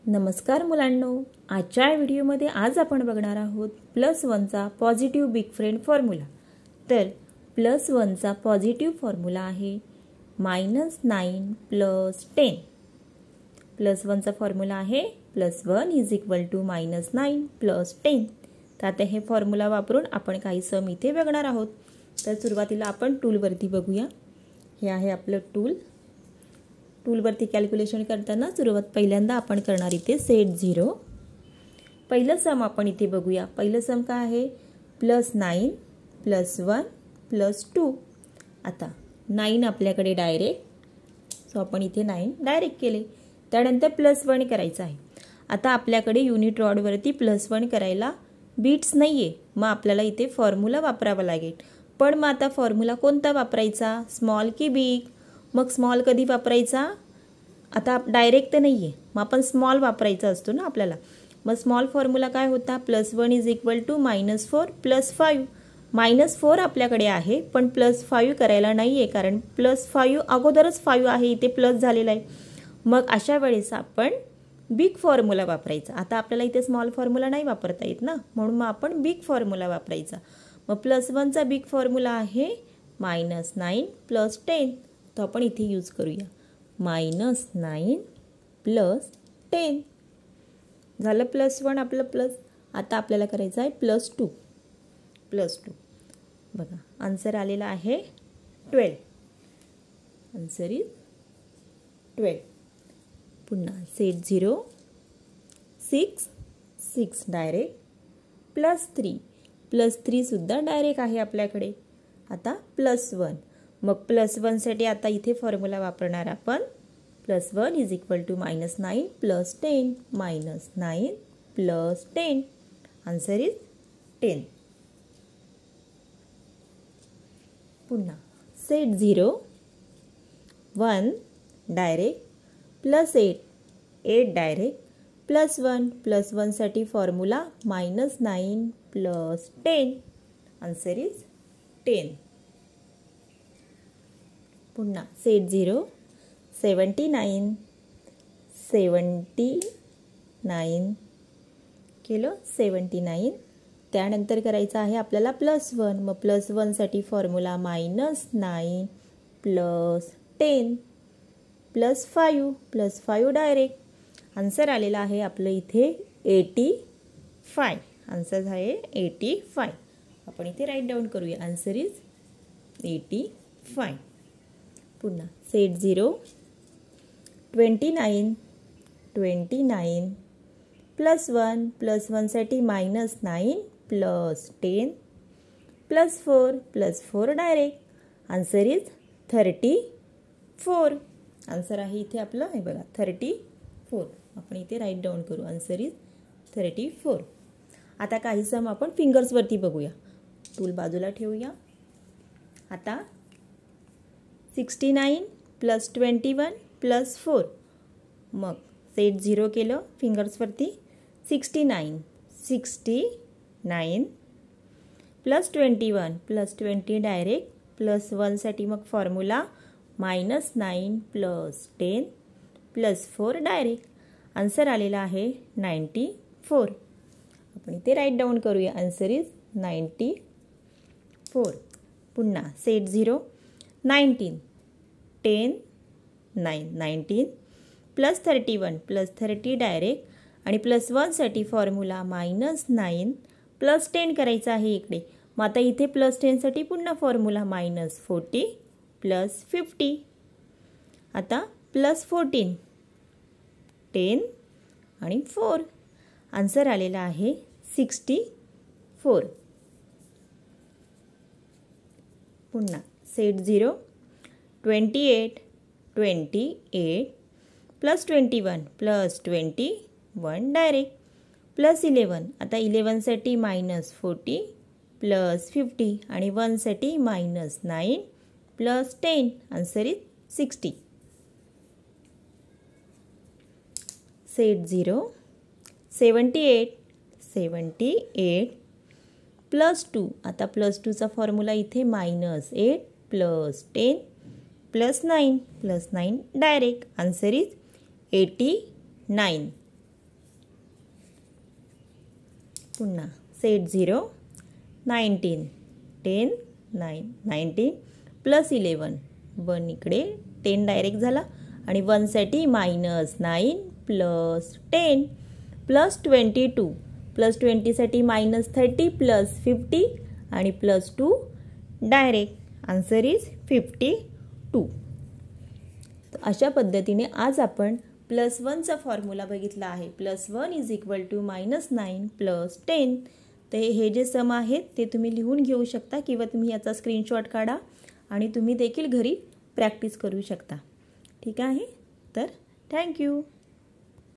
नमस्कार मुलांनो, आजच्या व्हिडिओमध्ये आज आपण बघणार आहोत +1चा पॉझिटिव्ह बिग फ्रेंड फॉर्म्युला। तर +1चा पॉझिटिव्ह फॉर्म्युला आहे -9 + 10। +1चा फॉर्म्युला आहे +1 = -9 + 10। तर आता हे फॉर्म्युला वापरून आपण काही सम इथे बघणार आहोत। तर सुरुवातीला आपण टूलवरती बघूया। हे आहे आपलं टूलवरती कॅल्क्युलेशन करताना पहिल्यांदा आपण करणार इथे सेट 0। पहिलं सम आपण इथे बघूया। पहिलं सम काय आहे +9 + 1 + 2। आता 9 आपल्याकडे डायरेक्ट, सो आपण इथे 9 डायरेक्ट केले। त्यानंतर +1 करायचं आहे। आता आपल्याकडे युनिट रॉडवरती +1 करायला बीट्स नाहीये, मग आपल्याला इथे फॉर्म्युला वापरावा लागेल। पण मग आता फॉर्म्युला कोणता वापरायचा, स्मॉल की बिग? मग स्मॉल कधी वापरायचा? आता डायरेक्ट तर नाहीये, मग आपण स्मॉल वापरायचा असतो ना आपल्याला। मग स्मॉल फॉर्म्युला काय होता, +1 = -4 + 5। -4 आपल्याकडे आहे, पण +5 करायला नाहीये, कारण +5 अगोदरच 5 आहे, इथे प्लस झालेला आहे। मग अशा वेळेस आपण बिग फॉर्म्युला वापरायचा। आता आपल्याला इथे स्मॉल फॉर्म्युला नाही वापरता येत ना, म्हणून मग आपण बिग फॉर्म्युला वापरायचा। मग +1चा बिग फॉर्म्युला आहे -9 + 10। तो आपण इथे यूज करूया, -9 + 10 झालं। +1 आपलं प्लस। आता आपल्याला करायचं आहे +2 बघा, आन्सर आलेला आहे 12। Answer is 12। पुन्हा सेट 0, 6 डायरेक्ट, +3 सुद्धा डायरेक्ट आहे आपल्याकडे। आता +1, मग +1 साठी आता इथे फॉर्म्युला वापरणार आपण +1 = -9 + 10, -9 + 10। Answer is 10। पुन्हा सेट 0, 1 डायरेक्ट, +8 डायरेक्ट, +1 साठी फॉर्म्युला -9 + 10। Answer is 10। पुन्हा सेट 0, 79 केलं, 79। त्यानंतर करायचं आहे आपल्याला +1, मग +1 साठी फॉर्म्युला -9 + 10 +5 डायरेक्ट। आन्सर आलेला आहे आपलं इथे 85। आन्सर आहे 85। आपण इथे राईट डाऊन करूया, आन्सर इज 85। पुन्हा सेट 0, 29 +1 साठी -9 + 10 +4 डायरेक्ट। Answer is 34। आन्सर आहे इथे आपलं, हे बघा 34। आपण इथे राईट डाऊन करू, आन्सर इज 34। आता काही सम आपण फिंगर्सवरती बघूया। टूल बाजूला ठेवूया। आता 69 + 21 + 4, मग सेट 0 केलं फिंगर्सवरती, 69 +21 + 20 डायरेक्ट, +1 साठी मग फॉर्म्युला -9 + 10 +4 डायरेक्ट। आन्सर आलेला आहे 94। आपण इथे राईट डाऊन करूया, आन्सर इज 94। पुन्हा सेट 0, 19 +31 + 30 डायरेक्ट, आणि +1 साठी फॉर्म्युला -9 + 10 करायचा आहे इकडे। मग आता इथे +10 साठी पुन्हा फॉर्म्युला -40 + 50। आता +14, 10 आणि 4। आन्सर आलेला आहे 64। पुन्हा सेट 0, 28 +21 + 21 डायरेक्ट, +11। आता 11 साठी -40 + 50, आणि 1 साठी -9 + 10। Answer is 60। सेट 0, 78 +2। आता +2चा फॉर्म्युला इथे -8 + 10 +9 डायरेक्ट। Answer is 89। पुन्हा सेट 0 19 10 9 19 प्लस 11 1 इकडे 10 डायरेक्ट झाला आणि 1 साठी -9 प्लस 10 प्लस 22 प्लस 20 साठी -30 प्लस 50 आणि प्लस 2 डायरेक्ट आन्सर इज 52. तर अशा पद्धतीने आज आपण +1चा फॉर्म्युला बघितला आहे. +1 = -9 प्लस 10. तर हे जे सम आहेत ते तुम्ही लिहून घेऊ शकता किंवा तुम्ही याचा स्क्रीनशॉट काढा आणि तुम्ही देखील घरी प्रॅक्टिस करू शकता. ठीक आहे. तर थँक्यू.